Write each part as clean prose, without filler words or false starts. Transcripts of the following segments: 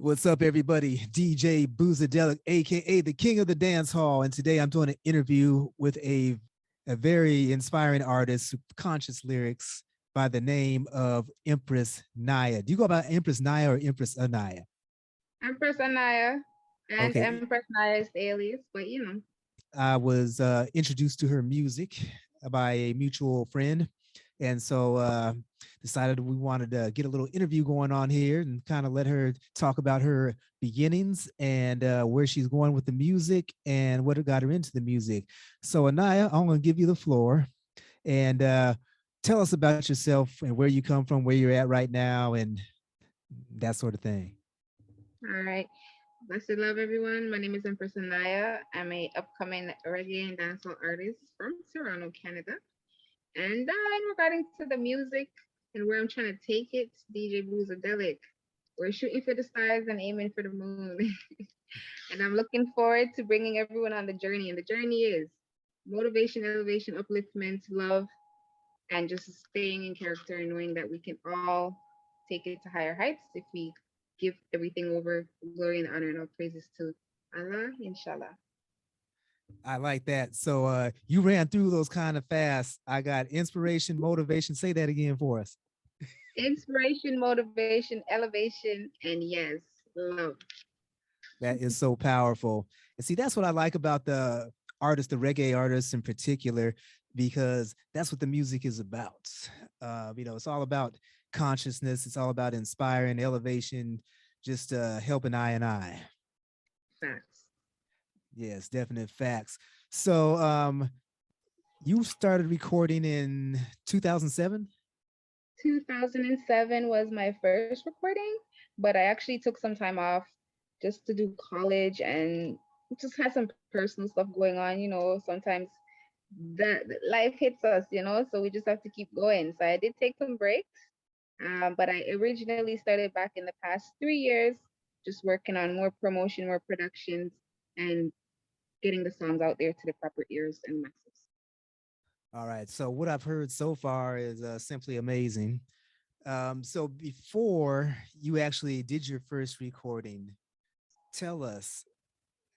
What's up, everybody? DJ Boozadelic, aka the King of the Dance Hall, and today I'm doing an interview with a very inspiring artist, conscious lyrics by the name of Empress Naya. Do you go by Empress Naya or Empress Anaya? Empress Aniya, and Okay, Empress Naya is the alias, but I was introduced to her music by a mutual friend, and so decided we wanted to get a little interview going on here and kind of let her talk about her beginnings and where she's going with the music and what got her into the music. So Anaya, I'm going to give you the floor and tell us about yourself and where you come from, where you're at right now, and that sort of thing. all right. Blessed love, everyone. My name is Empress Aniya. I'm a upcoming reggae and dancehall artist from Toronto, Canada. And in regarding to the music and where I'm trying to take it, DJ Boozadelic. We're shooting for the stars and aiming for the moon. And I'm looking forward to bringing everyone on the journey. And the journey is motivation, elevation, upliftment, love, and just staying in character and knowing that we can all take it to higher heights if we give everything over glory and honor and all praises to Allah, inshallah. I like that. So you ran through those kind of fast. I got inspiration, motivation. Say that again for us. Inspiration, motivation, elevation, and yes, love. That is so powerful. And see, that's what I like about the artists, the reggae artists in particular, because that's what the music is about. It's all about consciousness. It's all about inspiring, elevation, just helping I and I. Facts. Yes, definite facts. So you started recording in 2007? 2007 was my first recording, but I actually took some time off just to do college and just had some personal stuff going on. Sometimes the life hits us, so we just have to keep going. So I did take some breaks, but I originally started back in the past 3 years, just working on more promotion, more productions, and getting the songs out there to the proper ears and masses. All right. So what I've heard so far is simply amazing. So before you actually did your first recording, tell us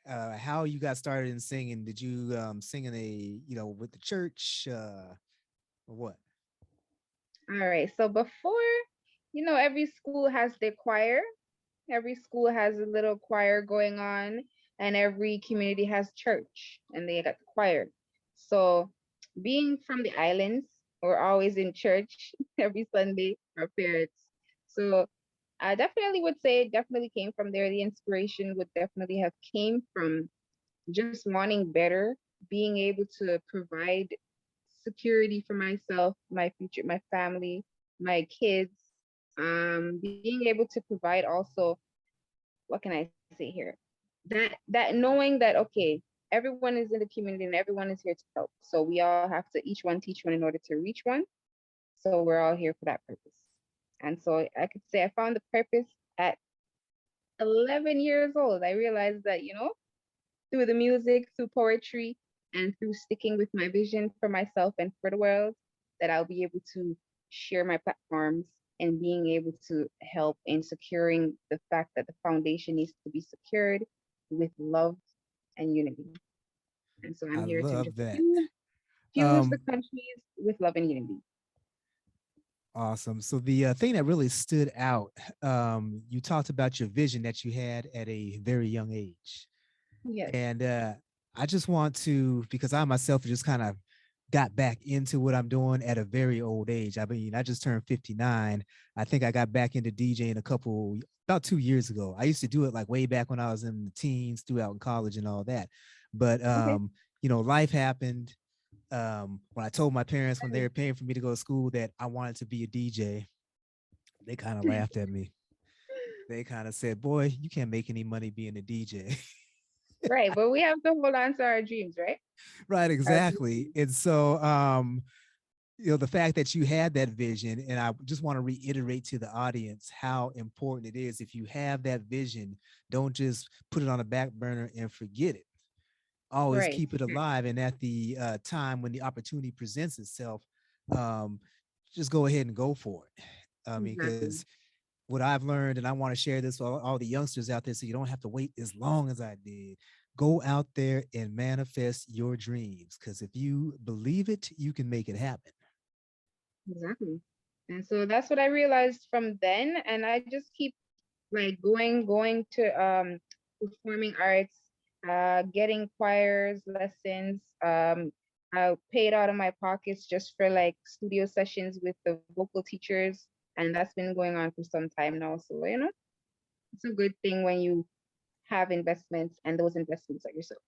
how you got started in singing. Did you sing in with the church or what? All right. So before, every school has their choir. Every school has a little choir going on, and every community has church, and they got the choir. So, being from the islands, we're always in church every Sunday, our parents. So, I definitely would say it definitely came from there. The inspiration would definitely have came from just wanting better, being able to provide security for myself, my future, my family, my kids. Being able to provide also, what can I say here? That knowing that, okay, everyone is in the community and everyone is here to help. So we all have to each one teach one in order to reach one. So we're all here for that purpose. And so I could say I found the purpose at 11 years old. I realized that, through the music, through poetry, and through sticking with my vision for myself and for the world, that I'll be able to share my platforms and being able to help in securing the fact that the foundation needs to be secured with love and unity. And so I'm I here to love just that. fuse the countries with love and unity. Awesome. So the thing that really stood out, you talked about your vision that you had at a very young age. Yes. And I just want to, because I myself just kind of got back into what I'm doing at a very old age. I mean, I just turned 59. I think I got back into DJing about 2 years ago. I used to do it like way back when I was in the teens, throughout in college and all that. But, Okay. life happened. When I told my parents when they were paying for me to go to school that I wanted to be a DJ, they kind of laughed at me. They kind of said, boy, you can't make any money being a DJ. Right. But we have to hold on to our dreams, right? Right, Our exactly. And so the fact that you had that vision, and I just want to reiterate to the audience how important it is. If you have that vision, don't just put it on a back burner and forget it. Always right. keep it alive, and at the time when the opportunity presents itself, um, just go ahead and go for it. Because Exactly. what I've learned, and I want to share this with all the youngsters out there so you don't have to wait as long as I did. Go out there and manifest your dreams, because if you believe it, you can make it happen. Exactly. And so that's what I realized from then. And I just keep like going to performing arts, getting choirs lessons. I paid out of my pockets just for like studio sessions with the vocal teachers, and that's been going on for some time now. So it's a good thing when you have investments, and those investments are yourself.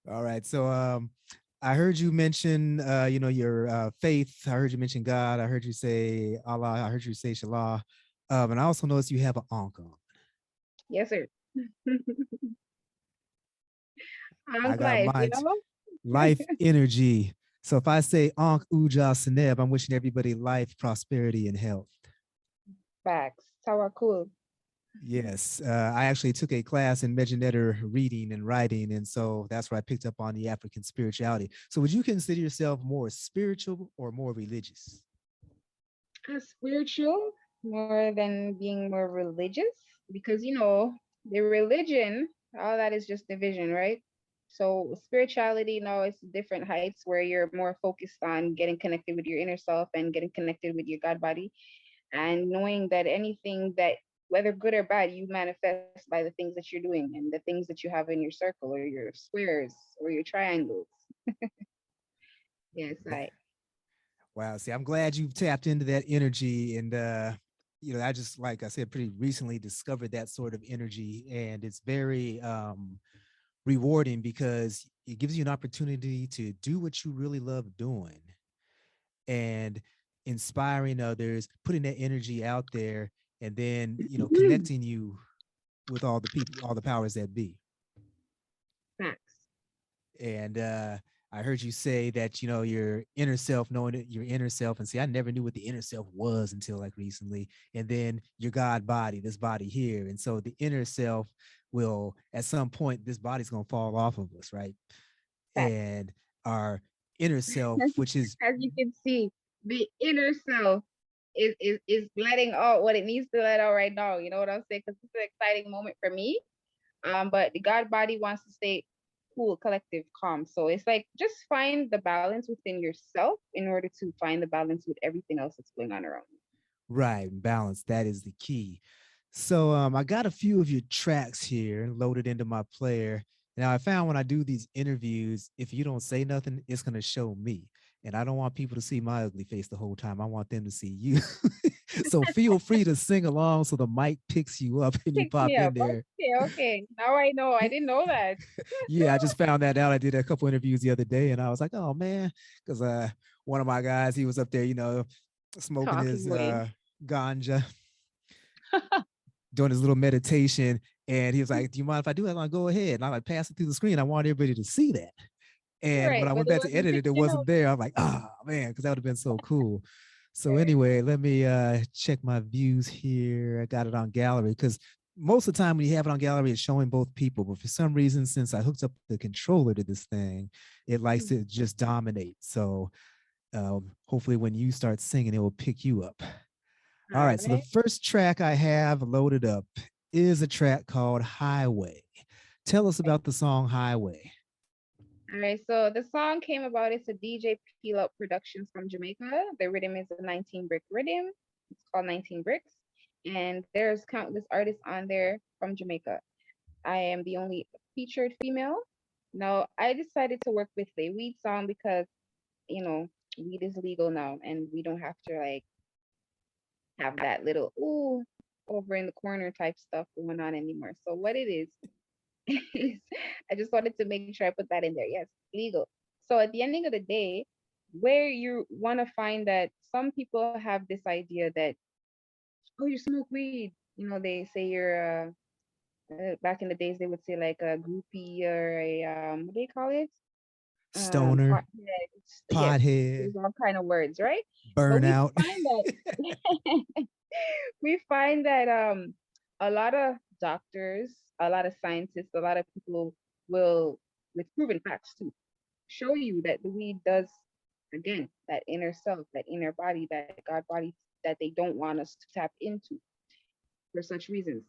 All right. So I heard you mention your faith. I heard you mention God. I heard you say Allah. I heard you say Shallah. And I also noticed you have an ankh on. Yes, sir. I Ankh got life, you mine. know? Life energy. So if I say Ankh Uja Seneb, I'm wishing everybody life, prosperity, and health. Facts. Cool. Yes, I actually took a class in Mejanetter reading and writing, and so that's where I picked up on the African spirituality. So, would you consider yourself more spiritual or more religious? Spiritual more than being more religious, because the religion, all that is just division, right? So spirituality now is different heights where you're more focused on getting connected with your inner self and getting connected with your God body, and knowing that anything that, whether good or bad, you manifest by the things that you're doing and the things that you have in your circle or your squares or your triangles. Yes, Wow. See, I'm glad you tapped into that energy. And, I just, like I said, pretty recently discovered that sort of energy. And it's very rewarding because it gives you an opportunity to do what you really love doing and inspiring others, putting that energy out there, and then, connecting you with all the people, all the powers that be. facts. And I heard you say that your inner self, knowing it, your inner self, and see, I never knew what the inner self was until like recently. And then your God body, this body here, and so the inner self will, at some point, this body's gonna fall off of us, right? Facts. And our inner self, which is As you can see, the inner self is letting out what it needs to let out right now. You know what I'm saying? Because it's an exciting moment for me. But the God body wants to stay cool, collective, calm. So it's like just find the balance within yourself in order to find the balance with everything else that's going on around you. right, balance. That is the key. So I got a few of your tracks here loaded into my player. Now I found when I do these interviews, if you don't say nothing, it's gonna show me. And I don't want people to see my ugly face the whole time. I want them to see you. So feel free to sing along so the mic picks you up and you Picks me pop up. in there. Okay. Now I know. I didn't know that. Yeah, I just found that out. I did a couple interviews the other day and I was like, oh man, because one of my guys, he was up there, smoking Talking his away. ganja, doing his little meditation. And he was like, do you mind if I do that? I'll go ahead. And I like pass it through the screen. I want everybody to see that. And when Right, I but went it back to wasn't edit it, it picking wasn't up. there. I'm like, ah, man, because that would have been so cool. So Right. anyway, let me check my views here. I got it on gallery because most of the time when you have it on gallery, it's showing both people. But for some reason, since I hooked up the controller to this thing, it likes to just dominate. So hopefully when you start singing, it will pick you up. All All right. So the right. first track I have loaded up is a track called Highway. Tell us about the song Highway. All right, so the song came about. It's a DJ Peel Up Productions from Jamaica. The rhythm is a 19 brick rhythm. It's called 19 Bricks. And there's countless artists on there from Jamaica. I am the only featured female. Now, I decided to work with a weed song because, you know, weed is legal now and we don't have to like have that little ooh over in the corner type stuff going on anymore. So what it is I just wanted to make sure I put that in there. Yes, legal. So at the ending of the day, where you want to find that some people have this idea that, oh, you smoke weed. They say you're, back in the days, they would say like a groupie or a, what do they call it? Stoner, Pothead. Yes, pothead, there's all kind of words, right? But we burnout. find that we find that a lot of doctors, a lot of scientists, a lot of people will, with proven facts too, show you that the weed does, again, that inner self, that inner body, that God body. that they don't want us to tap into for such reasons.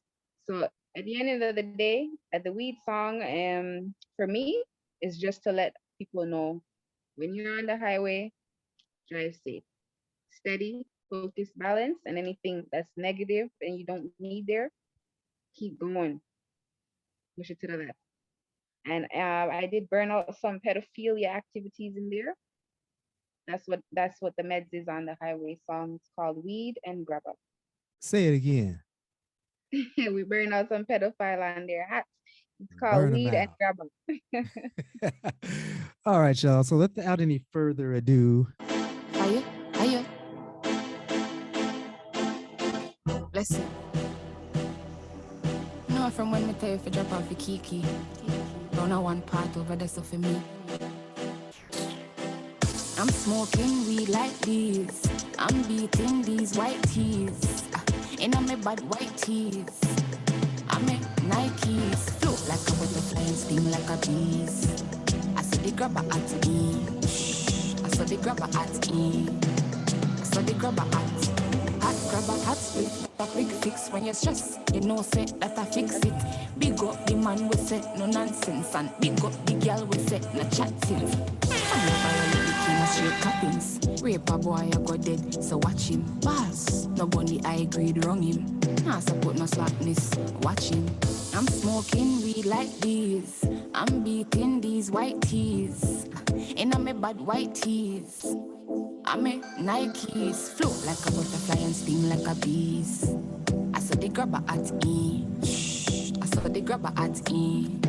So at the end of the day, at the weed song, for me, is just to let people know when you're on the highway, drive safe, steady, focus, balance, and anything that's negative and you don't need there, keep going, push it to the left. And I did burn out some pedophilia activities in there. That's what the meds is on the highway song. It's called Weed and Grab Up. Say it again. We burn out some pedophile on their hats. It's called Burn them Weed and out. Grab Up. All right, y'all. So without any further ado, Are you? Listen. No, from when me tell you if you drop off the Kiki. Run a one part over there, so for me. I'm smoking weed like this. I'm beating these white tees. In a me bad white tees. I make Nikes float like a butterfly and sting like a bees. I saw the grabber at me. I saw the grabber at me. I saw the grabber at. Hot grabber, hot split. A quick fix when you're stressed. You know say that I fix it. Big up the man we say no nonsense. And big up the girl we say no chatting. I'm never really king of straight clappings. Rape a boy I go dead, so watch him. Boss, no bunny I agreed wrong him. Nah support no slackness, watch him. I'm smoking weed like this. I'm beating these white tees. In a me bad white tees. I make Nikes float like a butterfly and sting like a bees. I saw the grabber at E. I saw the grabber at E.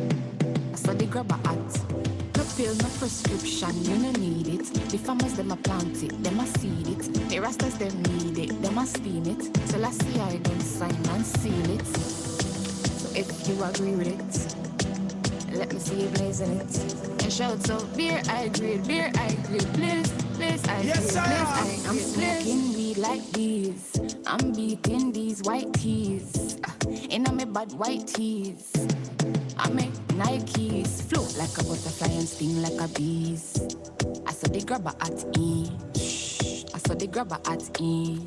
I saw the grabber at. No pill, no prescription, you no need it. The farmers, them a plant it, them a seed it. The rastas, them need it, them a steam it. So last year I don't sign and seal it. So if you agree with it, let me see you blazing it. And shout out, beer I agree, please, please I agree, Yes, sir. please I'm smoking weed like this. I'm beating these white tees. In a me bad white tees. I make Nikes float like a butterfly and sting like a bees. I saw the grabber at E. I saw the grabber at E.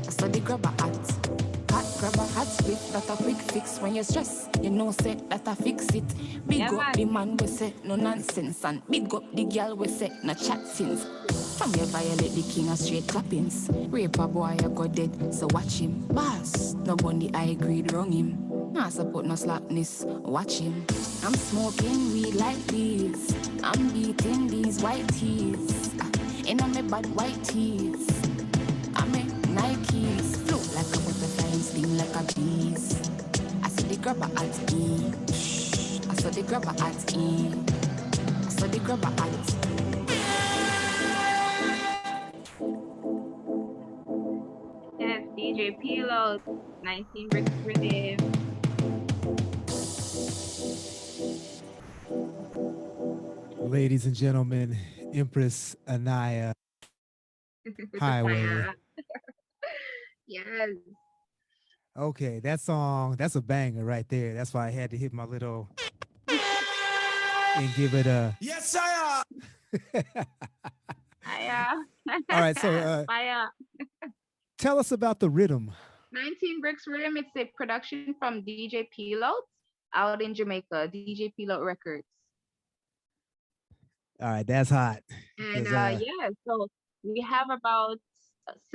I saw the grabber at. Hot grabber, hot split, that a quick fix when you're stressed. You know say that I fix it. Big Yeah, up man. the man we say no nonsense. And big up the girl we say no chat since. From you violate the king of straight clappings. Rape a boy I go dead, so watch him. Boss, no bunny I agreed wrong him. Nah support no slackness, watch him. I'm smoking weed like this. I'm beating these white tees. In a me bad white tees. I make Nikes float like a butterfly and sting like a bees. I saw the grabber at E. I saw the grabber at E. I saw the grabber at. Yes, DJ Pilo, 19 Bricks Rhythm. ladies and gentlemen, Empress Aniya, Highway. Fire. Yes. Okay, that song, that's a banger right there. That's why I had to hit my little and give it a. Yes, sir. Fire. All right, so Fire. tell us about the rhythm. 19 Bricks Rhythm. It's a production from DJ Pilote out in Jamaica, DJ Pilote Records. All right, that's hot. And 'Cause, yeah, so we have about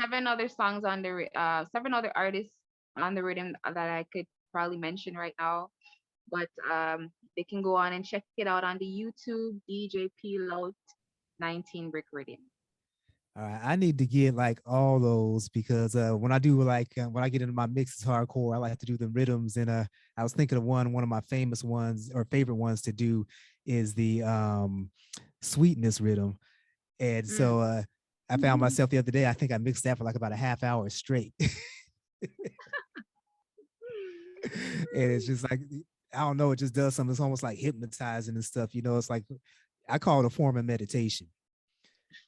seven other songs on the seven other artists on the rhythm that I could probably mention right now. But they can go on and check it out on the YouTube DJ Pilote 19 Brick Rhythm. all right, I need to get like all those because when I do like when I get into my mixes hardcore, I like to do the rhythms. And I was thinking of one of my famous ones or favorite ones to do is the sweetness rhythm. And so I found myself the other day, I think I mixed that for like about a half hour straight. And it's just like, I don't know, it just does something. It's almost like hypnotizing and stuff. You know, it's like, I call it a form of meditation.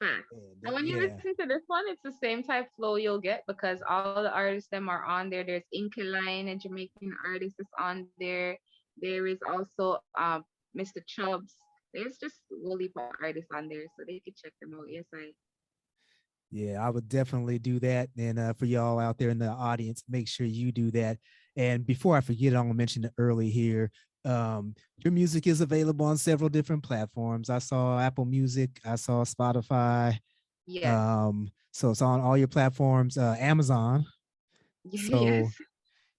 Fact. And, And when you yeah. listen to this one, it's the same type flow you'll get because all the artists them are on there. There's Inky Line, a Jamaican artist is on there. There is also Mr. Chubbs. There's just a whole heap of artists on there, so they can check them out. Yes, I. Yeah, I would definitely do that. And for y'all out there in the audience, make sure you do that. And before I forget, I'm gonna mention it early here. Your music is available on several different platforms. I saw Apple Music, I saw Spotify. Yes. So it's on all your platforms, Amazon. Yes. So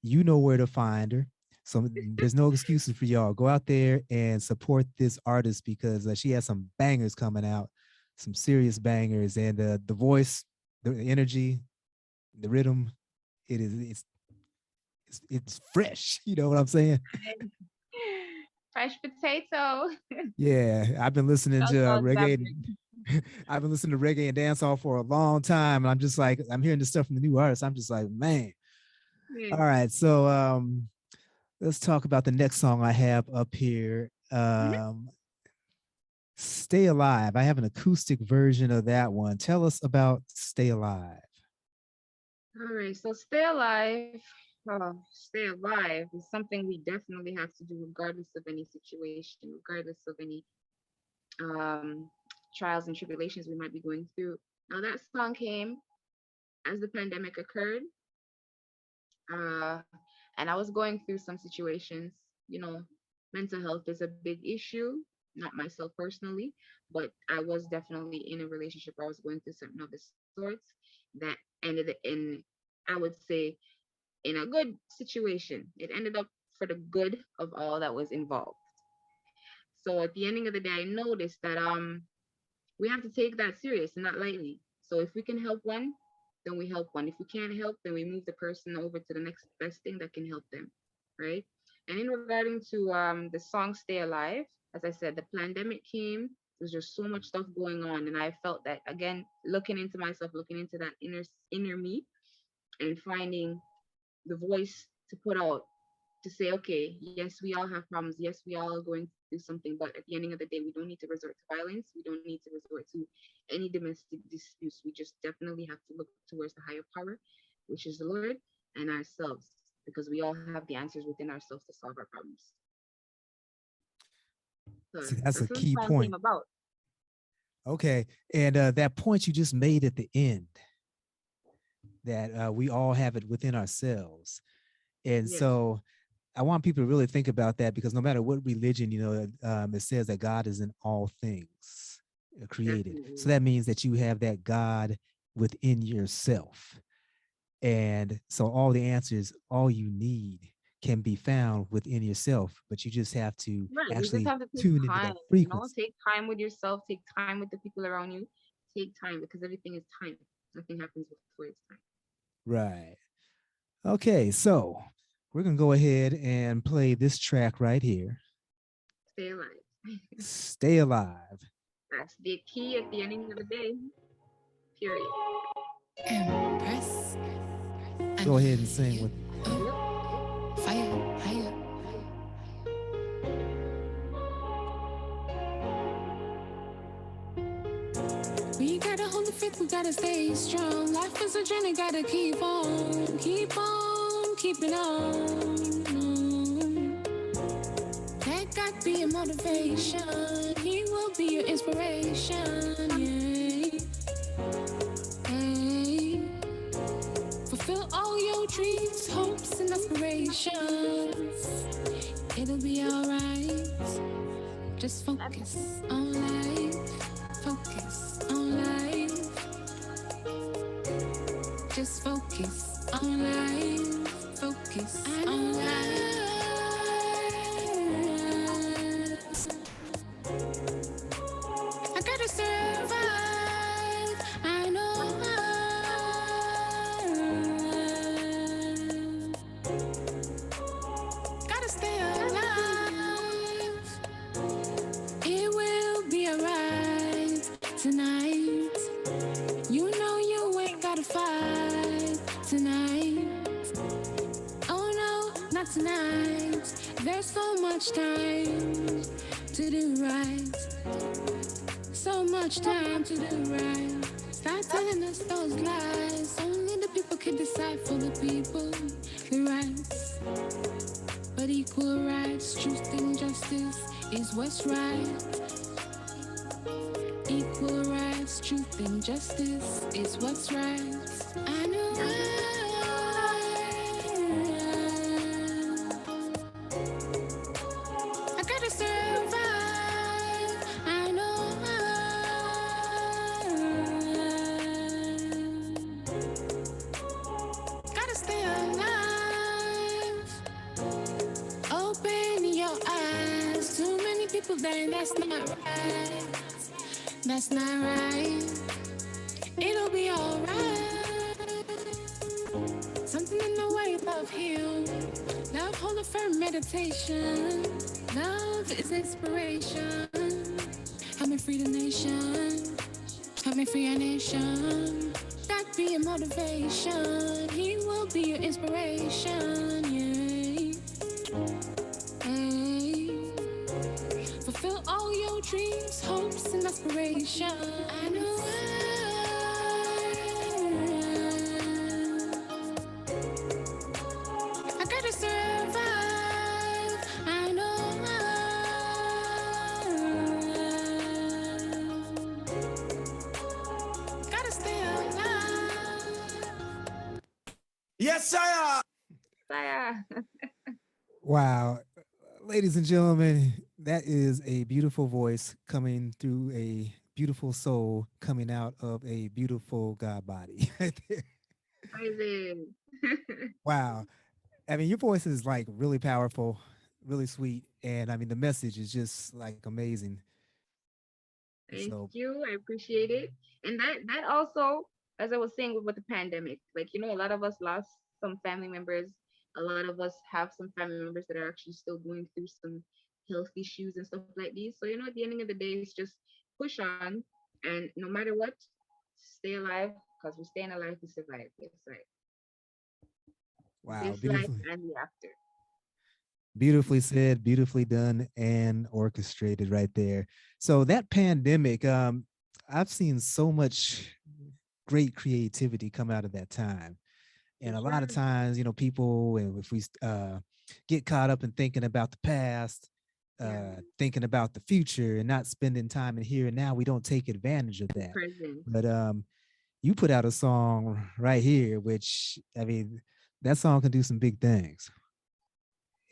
you know where to find her. So there's no excuses for y'all. Go out there and support this artist because she has some bangers coming out, some serious bangers, and the voice, the energy, the rhythm, it is it's fresh. You know what I'm saying? Fresh potato. Yeah, I've been listening That's to all reggae. Zabri. I've been listening to reggae and dancehall for a long time, and I'm just like, I'm hearing this stuff from the new artists. I'm just like, man. All Mm. right, so let's talk about the next song I have up here. Mhm. Stay Alive. I have an acoustic version of that one. Tell us about Stay Alive. All right, so stay alive. Stay alive is something we definitely have to do regardless of any situation, regardless of any um, trials and tribulations we might be going through. Now, that song came as the pandemic occurred, uh, and I was going through some situations. You know, mental health is a big issue, not myself personally, but I was definitely in a relationship where I was going through certain of the sorts that ended in, I would say, in a good situation. It ended up for the good of all that was involved. So at the ending of the day, I noticed that we have to take that serious and not lightly. So if we can help one, then we help one. If we can't help, then we move the person over to the next best thing that can help them, right? And in regarding to the song "Stay Alive," as I said, the pandemic came. There's just so much stuff going on, and I felt that again, looking into myself, looking into that inner me, and finding the voice to put out to say, okay, yes, we all have problems. Yes, we all are going through something, but at the ending of the day, we don't need to resort to violence. We don't need to resort to any domestic disputes. We just definitely have to look towards the higher power, which is the Lord, and ourselves, because we all have the answers within ourselves to solve our problems. So See, that's that's a what the key song came point. about. Okay. And that point you just made at the end, that we all have it within ourselves. And Yes, so I want people to really think about that because no matter what religion, it says that God is in all things created. So definitely. that means that you have that God within yourself. And so all the answers, all you need can be found within yourself, but you just have to Right. You just actually have to take tune into time, that frequency. take time with yourself, take time with the people around you, take time because everything is time. Nothing happens before it's time. Right. Okay. So we're going to go ahead and play this track right here. Stay alive. Stay Alive. That's the key at the ending of the day. Period. Empress Go ahead and Aniya. sing with me. Yep. Fire, higher. We gotta hold the faith, we gotta stay strong. Life is a journey, gotta keep on, keeping on. Let God be your motivation, He will be your inspiration. Yeah. Hey. Fulfill all your dreams, hopes, and aspirations. It'll be alright. Just focus on life. Focus on life. Just focus on life. Focus on life. I gotta survive. I know. Gotta stay alive. It will be alright tonight. You know you ain't gotta fight tonight. Oh no, not tonight. There's so much time to do right. So much time to do right. Stop telling us those lies. Only the people can decide for the people the rights. But equal rights, truth and justice is what's right. Equal rights, peace, truth, and justice is what's right. I know I gotta survive. I know gotta stay alive. Open your eyes. Too many people dying. That's not right. That's not right. It'll be alright. Something in the way love heal. Love hold a firm meditation. Love is inspiration. Help me free the nation. Help me free our nation. That be your motivation. He will be your inspiration. Yeah. Hey. Fulfill all your dreams, hopes, and aspirations. I know I gotta survive. I know gotta stay alive. Yes, sire. Saya. Wow. Ladies and gentlemen, that is a beautiful voice coming through a beautiful soul coming out of a beautiful God body. Right there. Amazing. Wow. I mean, your voice is like really powerful, really sweet. And I mean, the message is just like amazing. Thank So, you. I appreciate it. And that also, as I was saying with the pandemic, like a lot of us lost some family members. A lot of us have some family members that are actually still going through some health issues and stuff like these. So at the ending of the day, it's just push on, and no matter what, stay alive because we're staying alive to survive. Yes, right. wow, This life beautifully, and the after. beautifully said, beautifully done, and orchestrated right there. So that pandemic, I've seen so much great creativity come out of that time. For And a lot of sure. times, people, if we get caught up in thinking about the past, Yeah. thinking about the future, and not spending time in here and now, we don't take advantage of that. Present. But you put out a song right here, which I mean, that song can do some big things.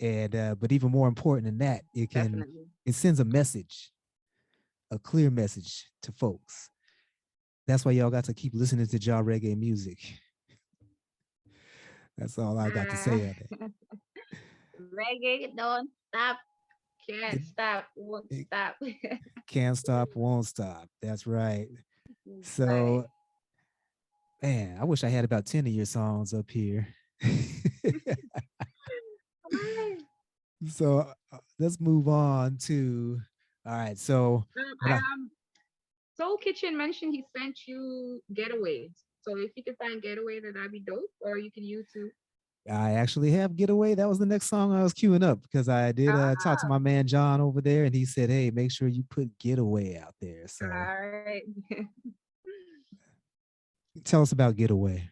And but even more important than that, Definitely. it sends a message, a clear message to folks. That's why y'all got to keep listening to Ja reggae music. That's all I got to Uh, say on that. reggae don't stop, can't It, stop, won't it stop. can't stop, won't stop. That's right. Right. So, man, I wish I had about 10 of your songs up here. Alright. So let's move on to, all right. So what Um, Soul Kitchen mentioned he sent you Getaway. So if you can find Getaway, then that'd be dope. Or you can YouTube. I actually have Getaway. That was the next song I was queuing up because I did talk to Ah, my man John over there, and he said, "Hey, make sure you put Getaway out there." So all right. tell us about Getaway.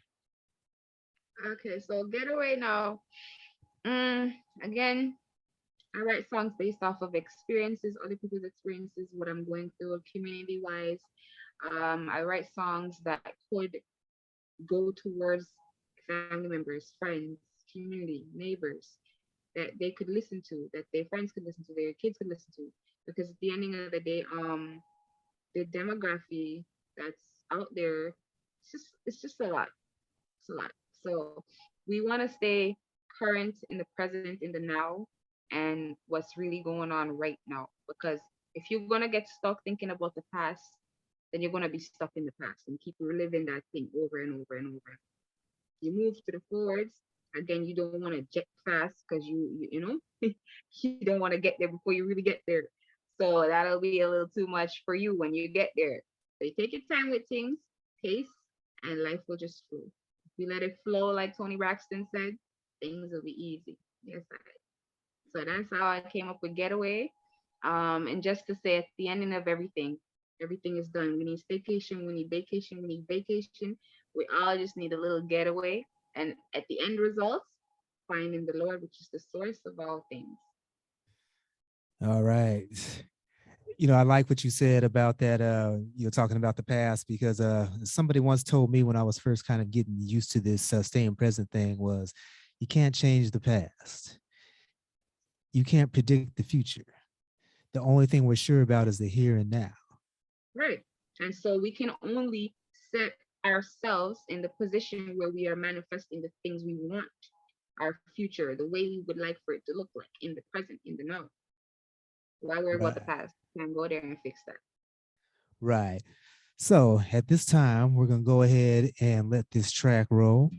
Okay, so Getaway now. Again, I write songs based off of experiences, other people's experiences, what I'm going through community wise. I write songs that could go towards family members, friends, community, neighbors that they could listen to, that their friends could listen to, their kids could listen to. Because at the ending of the day, the demography that's out there, it's just a lot. It's a lot. So we want to stay current in the present, in the now, and what's really going on right now. Because if you're gonna get stuck thinking about the past, then you're gonna be stuck in the past and keep reliving that thing over and over and over. You move to the forwards. Again, you don't want to jet fast because you don't want to get there before you really get there. So that'll be a little too much for you when you get there. So you take your time with things, pace, and life will just flow. If you let it flow, like Tony Braxton said, things will be easy. Yes, I. So that's how I came up with Getaway. And just to say, at the ending of everything, everything is done. We need staycation, we need vacation, we need vacation. We all just need a little getaway. And at the end results, finding the Lord, which is the source of all things. All right. You know, I like what you said about that, you're talking about the past, because somebody once told me when I was first kind of getting used to this staying present thing was you can't change the past. You can't predict the future. The only thing we're sure about is the here and now. Right. And so we can only set ourselves in the position where we are manifesting the things we want, our future, the way we would like for it to look like in the present, in the now. Why worry about the Right. past? Can go there and fix that. Right. So at this time, we're going to go ahead and let this track roll.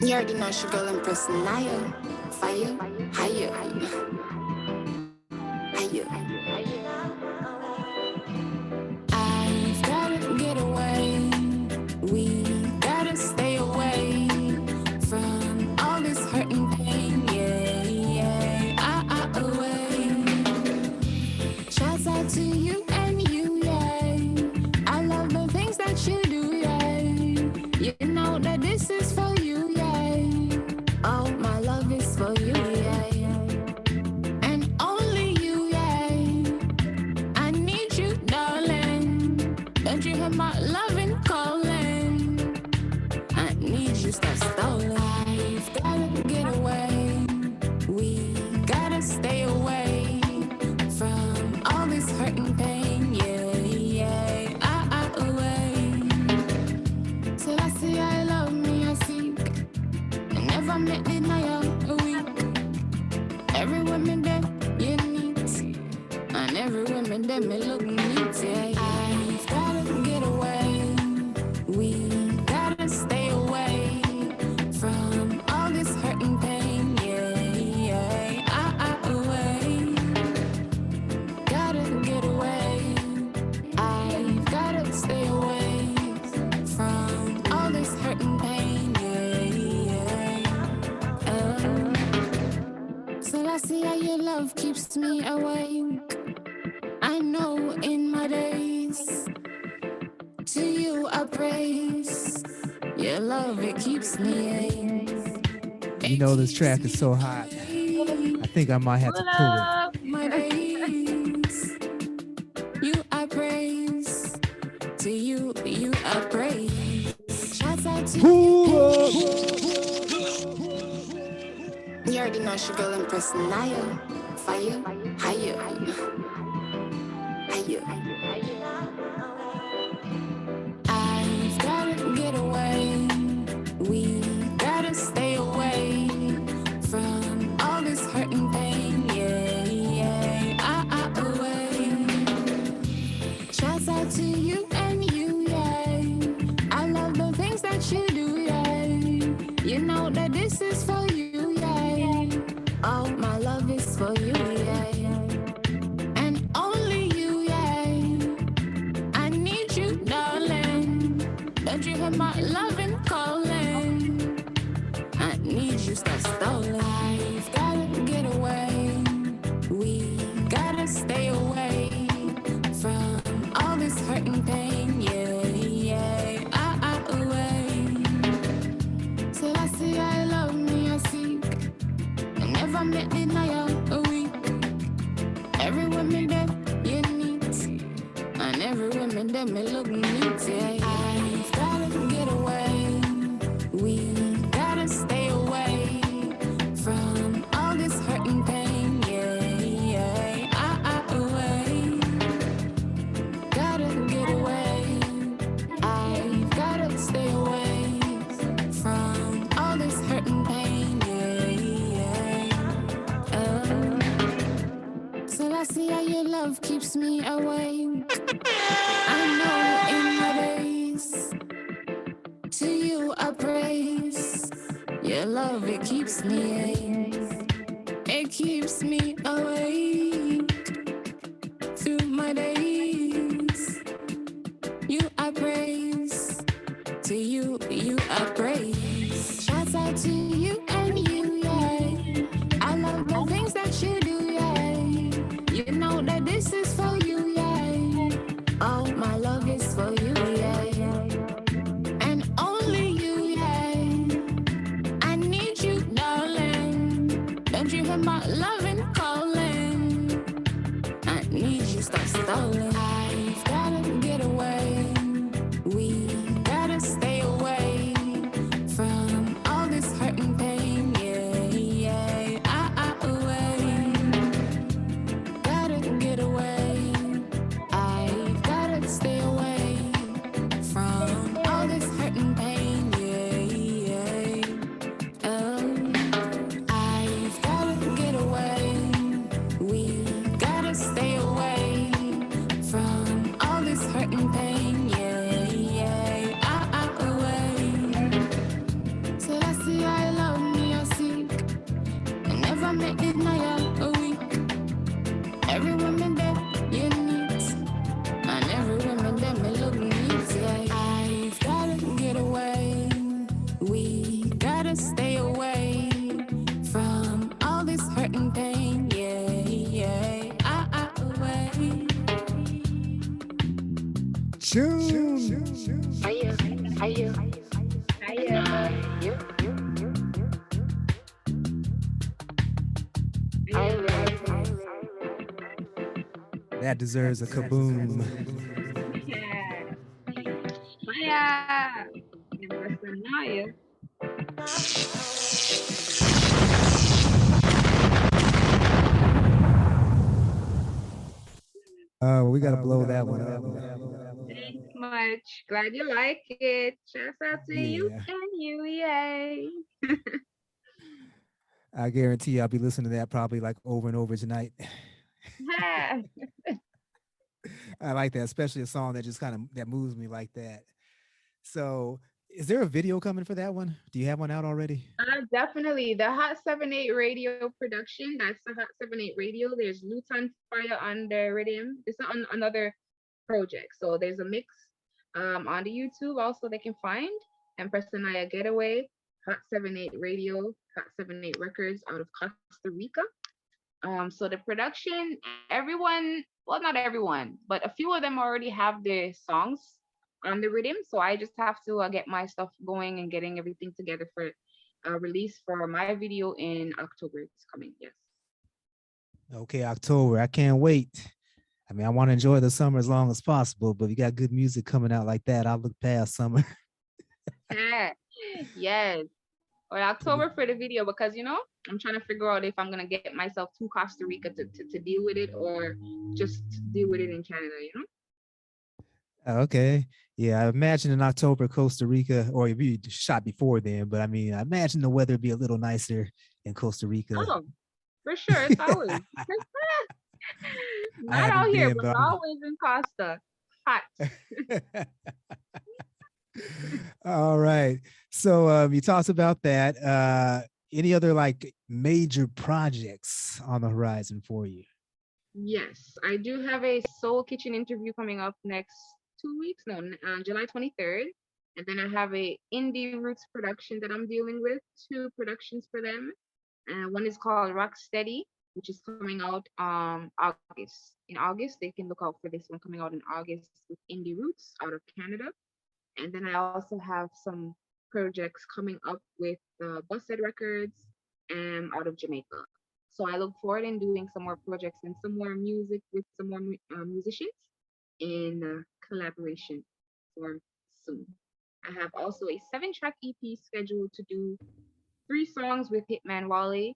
You already know it's your girl Empress Aniya. Fire, higher, higher. I've gotta get away. We gotta stay away from all this hurt and pain. Yeah, yeah. Away. Shouts out to you and you, yeah. I love the things that you do, yeah. You know that this is for you, yeah. Oh, my love is for you, yeah. And only you, yeah. I need you, darling. Don't you hear my loving calling? I need you, stop stalling. I've gotta get away. We gotta stay away from all this hurt and pain, yeah, yeah. Away. Till I see I love me, I seek. I never met denial a week. Every woman that you need, and every woman that me look neat, yeah. I've gotta get away. We gotta stay away from all this hurt and pain, yeah, yeah. Away. Gotta get away. I've gotta stay away from all this hurt and pain, yeah, yeah. So I see how your love keeps me awake. I know in my days, to you I praise. Your love, it keeps me awake. You know, this track is so hot. I think I might have to pull it. My days, you I praise. To you I praise. Shouts out to you. You already know it's your girl Empress Aniya. Fire, higher, higher. I've gotta get away. We gotta stay away from all this hurt and pain, yeah, yeah. Away. Shouts out to you and you, yeah. I love the things that you do, yeah. You know that this is for you, yeah. Oh, my love is for you, yeah. And only you, yeah. I need you, darling. Don't you hear my loving calling? I need you, stop stalling. I've gotta get away. We gotta stay away from all this hurt and pain, yeah, yeah. Away. Till I see I love me, I seek. I never met denial a week. Every woman that you need, and every woman that me look neat, yeah. I've gotta get away. We gotta stay away from all this hurt and pain, yeah, yeah. Away. Gotta get away. I've gotta stay away from all this hurt and pain, yeah, yeah. So I see how your love keeps me awake. I know in my days, to you I praise. Your love, it keeps me awake. It keeps me awake through my days. You I praise. To you I praise. Shouts out to you and you, yeah. I love the things that you do, yeah. You know that this is for you, yeah. Oh, my love is for you, yeah. And only you, yeah. I need you, darling. Don't you hear my loving calling? got stolen. I've gotta get away. We gotta stay away from all this hurt and pain. Yeah, yeah. Away. Gotta get away. I've gotta stay away from all this hurt and pain. Yeah, yeah. I've gotta get away. We gotta stay away from all this hurt and pain. Yeah, yeah. Away. So I see I love me, I seek. I never met it, my a week. Every woman that you need, and every woman that me look needs. Yeah, I've gotta get away. We gotta stay away from all this hurt and pain. Yeah, yeah. Away. Tune. Hiya. Hiya. That deserves a kaboom. Yeah. Empress Aniya. We gotta blow that one up. Thanks much. Glad you like it. Shouts out to you Yeah. and you, yay. I guarantee I'll be listening to that probably like over and over tonight. Yeah. I like that, especially a song that just kind of that moves me like that. So, is there a video coming for that one? Do you have one out already? Definitely. The Hot 78 radio production. That's the Hot 78 radio. There's Luton Fire on the rhythm. It's on another project. So there's a mix on the YouTube also they can find. Empress Aniya Getaway, Hot 78 Radio, Hot 78 Records out of Costa Rica. So the production, everyone, well, not everyone, but a few of them already have the songs on the rhythm. So I just have to get my stuff going and getting everything together for release for my video in October. It's coming, yes. Okay, October. I can't wait. I mean, I want to enjoy the summer as long as possible, but you got good music coming out like that. I'll look past summer. Yes. Or October for the video because I'm trying to figure out if I'm gonna get myself to Costa Rica to deal with it or just deal with it in Canada. Okay. Yeah, I imagine in October, Costa Rica, or if you shot before then, but I mean, I imagine the weather would be a little nicer in Costa Rica. Oh, for sure. It's always not out here, but always in Costa. Hot. All right. So you talked about that. Any other like major projects on the horizon for you? Yes, I do have a Soul Kitchen interview coming up next 2 weeks. No, July 23rd. And then I have a Indie Roots production that I'm dealing with. 2 productions for them. One is called Rock Steady, which is coming out August. In August, they can look out for this one coming out in August with Indie Roots out of Canada. And then I also have some projects coming up with Busted Records out of Jamaica. So I look forward in doing some more projects and some more music with some more musicians in collaboration for soon. I have also a 7-track EP scheduled to do 3 songs with Hitman Wale.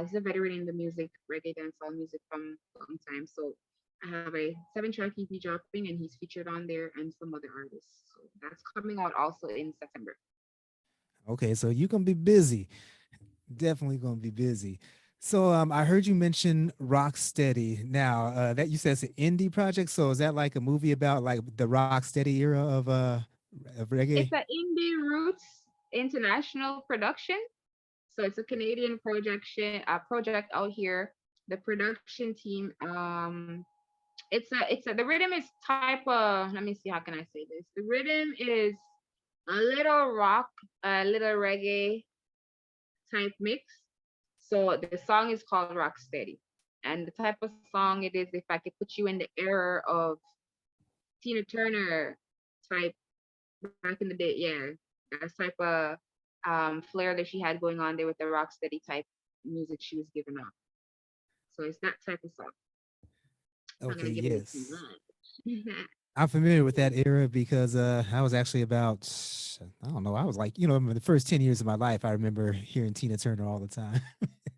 He's a veteran in the music, reggae dancehall music from a long time. So I have a 7-track EP dropping and he's featured on there and some other artists. So that's coming out also in September. Okay, so you're gonna be busy. Definitely gonna be busy. So I heard you mention Rocksteady. Now that you said it's an indie project. So is that like a movie about like the Rocksteady era of reggae? It's an Indie Roots international production. So it's a Canadian project out here. The production team, the rhythm is type of, let me see, how can I say this? The rhythm is a little rock, a little reggae type mix. So the song is called Rocksteady. And the type of song it is, if I could put you in the era of Tina Turner type back in the day, yeah, that type of flair that she had going on there with the Rocksteady type music she was giving off. So it's that type of song. I'm Okay, gonna give it too yes. much. I'm familiar with that era because I was actually about, I don't know, I was like, in the first 10 years of my life, I remember hearing Tina Turner all the time.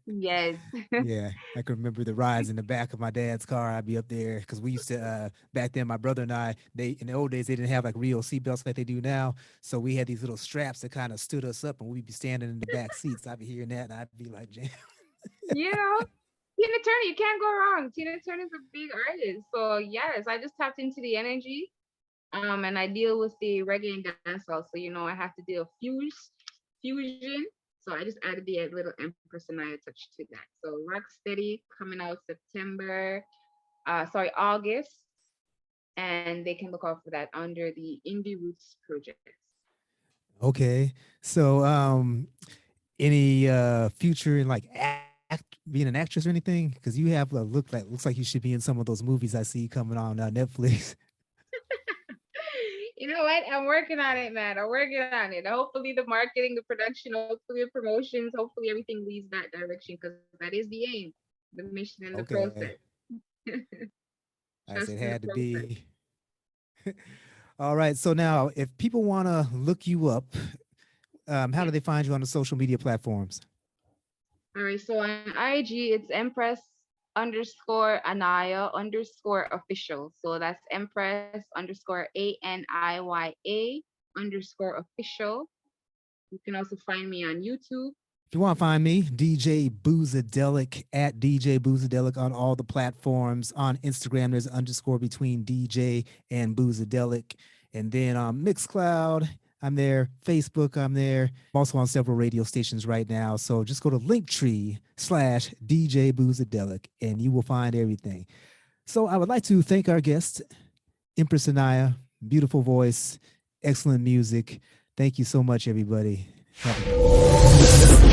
Yes. Yeah, I can remember the rides in the back of my dad's car. I'd be up there because we used to, back then, my brother and I, in the old days, they didn't have like real seatbelts like they do now. So we had these little straps that kind of stood us up and we'd be standing in the back seats. I'd be hearing that and I'd be like, jam. You know, Tina Turner, you can't go wrong. Tina Turner's a big artist. So yes, I just tapped into the energy. And I deal with the reggae and dancehall. So I have to do a fusion. So I just added the little Empress Aniya touch to that. So Rocksteady coming out August, and they can look out for that under the Indie Roots project. Okay. So, any future in like being an actress or anything? Because you have a look that looks like you should be in some of those movies I see coming on Netflix. You know what? I'm working on it, man. I'm working on it. Hopefully, the marketing, the production, hopefully, the promotions, hopefully, everything leads that direction because that is the aim, the mission, and the Okay. process. I said Trust in the had to process. be. All right. So now, if people want to look you up, how do Yes. they find you on the social media platforms? All right. So on IG, it's Empress underscore Anaya underscore official. So that's Empress underscore ANIYA underscore official. You can also find me on YouTube. If you want to find me, DJ Boozadelic at DJ Boozadelic on all the platforms. On Instagram, there's an underscore between DJ and Boozadelic. And then on Mixcloud, I'm there. Facebook, I'm there. I'm also on several radio stations right now. So just go to Linktree/DJ Boozadelic and you will find everything. So I would like to thank our guest, Empress Aniya. Beautiful voice, excellent music. Thank you so much, everybody. Have a good one.